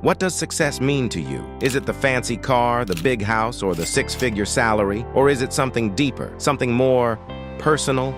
What does success mean to you? Is it the fancy car, the big house, or the six-figure salary? Or is it something deeper, something more personal?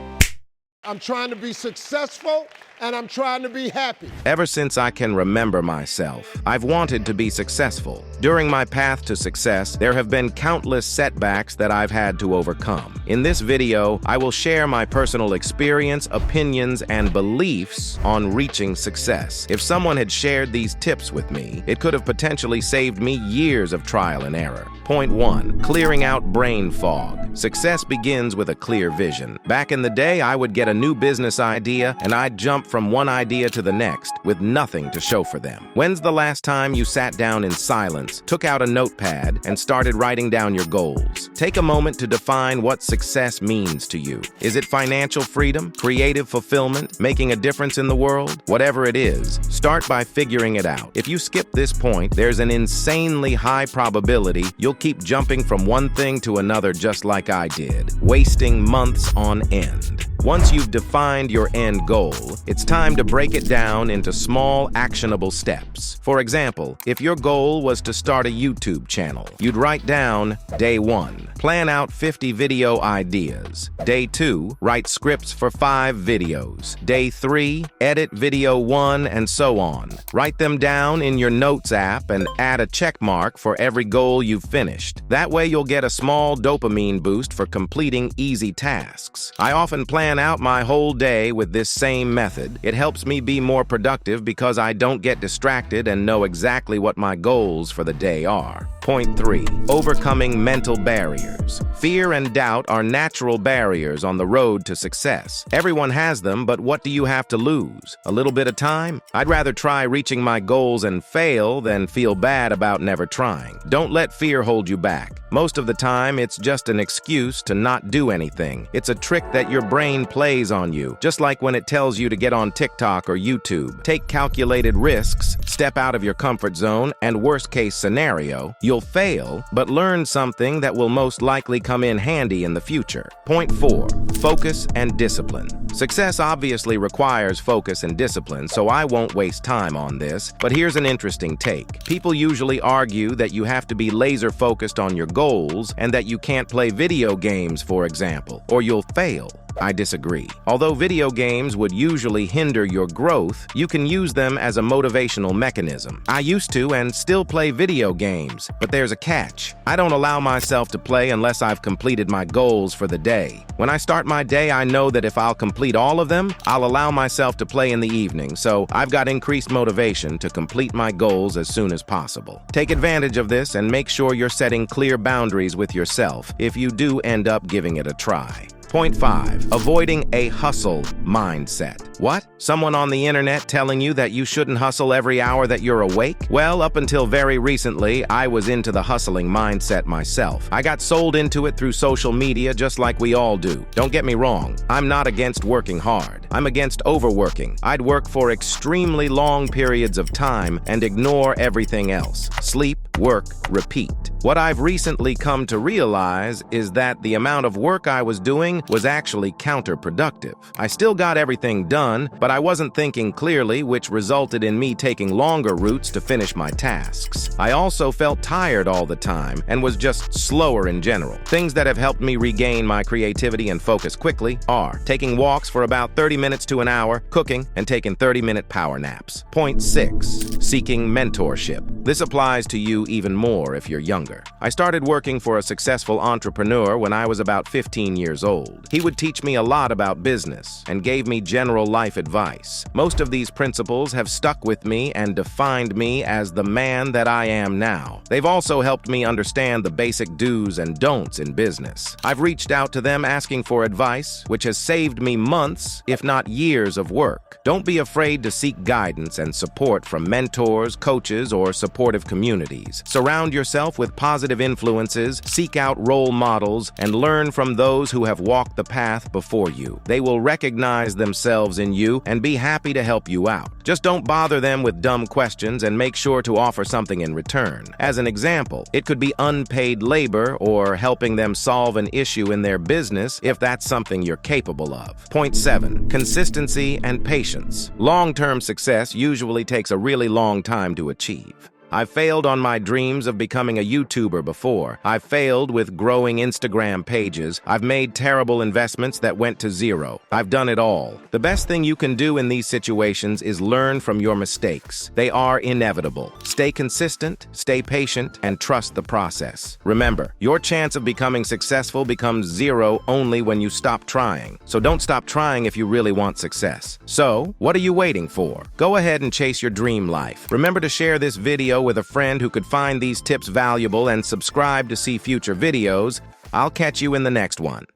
I'm trying to be successful, and I'm trying to be happy. Ever since I can remember myself, I've wanted to be successful. During my path to success, there have been countless setbacks that I've had to overcome. In this video, I will share my personal experience, opinions, and beliefs on reaching success. If someone had shared these tips with me, it could have potentially saved me years of trial and error. Point 1. Clearing out brain fog. Success begins with a clear vision. Back in the day, I would get a new business idea, and I'd jump from one idea to the next with nothing to show for them. When's the last time you sat down in silence, took out a notepad, and started writing down your goals? Take a moment to define what success means to you. Is it financial freedom, creative fulfillment, making a difference in the world? Whatever it is, start by figuring it out. If you skip this point, there's an insanely high probability you'll keep jumping from one thing to another just like I did, wasting months on end. Once you've defined your end goal, it's time to break it down into small, actionable steps. For example, if your goal was to start a YouTube channel, you'd write down, Day 1, plan out 50 video ideas. Day 2, write scripts for 5 videos. Day 3, edit video 1, and so on. Write them down in your Notes app and add a check mark for every goal you've finished. That way you'll get a small dopamine boost for completing easy tasks. I often plan out my whole day with this same method. It helps me be more productive because I don't get distracted and know exactly what my goals for the day are. Point 3. Overcoming mental barriers. Fear and doubt are natural barriers on the road to success. Everyone has them, but what do you have to lose? A little bit of time? I'd rather try reaching my goals and fail than feel bad about never trying. Don't let fear hold you back. Most of the time, it's just an excuse to not do anything. It's a trick that your brain plays on you, just like when it tells you to get on TikTok or YouTube. Take calculated risks, step out of your comfort zone, and worst case scenario, you'll fail, but learn something that will most likely come in handy in the future. Point 4. Focus and discipline. Success obviously requires focus and discipline, so I won't waste time on this, but here's an interesting take. People usually argue that you have to be laser focused on your goals and that you can't play video games, for example, or you'll fail. I disagree. Although video games would usually hinder your growth, you can use them as a motivational mechanism. I used to and still play video games, but there's a catch. I don't allow myself to play unless I've completed my goals for the day. When I start my day, I know that if I'll complete all of them, I'll allow myself to play in the evening, so I've got increased motivation to complete my goals as soon as possible. Take advantage of this and make sure you're setting clear boundaries with yourself if you do end up giving it a try. Point 5. Avoiding a hustle mindset. What? Someone on the internet telling you that you shouldn't hustle every hour that you're awake? Well, up until very recently, I was into the hustling mindset myself. I got sold into it through social media just like we all do. Don't get me wrong, I'm not against working hard. I'm against overworking. I'd work for extremely long periods of time and ignore everything else. Sleep, work, repeat. What I've recently come to realize is that the amount of work I was doing was actually counterproductive. I still got everything done, but I wasn't thinking clearly, which resulted in me taking longer routes to finish my tasks. I also felt tired all the time and was just slower in general. Things that have helped me regain my creativity and focus quickly are taking walks for about 30 minutes to an hour, cooking, and taking 30-minute power naps. Point 6. Seeking mentorship. This applies to you even more if you're younger. I started working for a successful entrepreneur when I was about 15 years old. He would teach me a lot about business and gave me general life advice. Most of these principles have stuck with me and defined me as the man that I am now. They've also helped me understand the basic do's and don'ts in business. I've reached out to them asking for advice, which has saved me months, if not years of work. Don't be afraid to seek guidance and support from mentors, coaches, or supportive communities. Surround yourself with positive influences, seek out role models, and learn from those who have walked the path before you. They will recognize themselves in you and be happy to help you out. Just don't bother them with dumb questions and make sure to offer something in return. As an example, it could be unpaid labor or helping them solve an issue in their business if that's something you're capable of. Point 7. Consistency and patience. Long-term success usually takes a really long time to achieve. I've failed on my dreams of becoming a YouTuber before. I've failed with growing Instagram pages. I've made terrible investments that went to zero. I've done it all. The best thing you can do in these situations is learn from your mistakes. They are inevitable. Stay consistent, stay patient, and trust the process. Remember, your chance of becoming successful becomes zero only when you stop trying. So don't stop trying if you really want success. So, what are you waiting for? Go ahead and chase your dream life. Remember to share this video with a friend who could find these tips valuable and subscribe to see future videos. I'll catch you in the next one.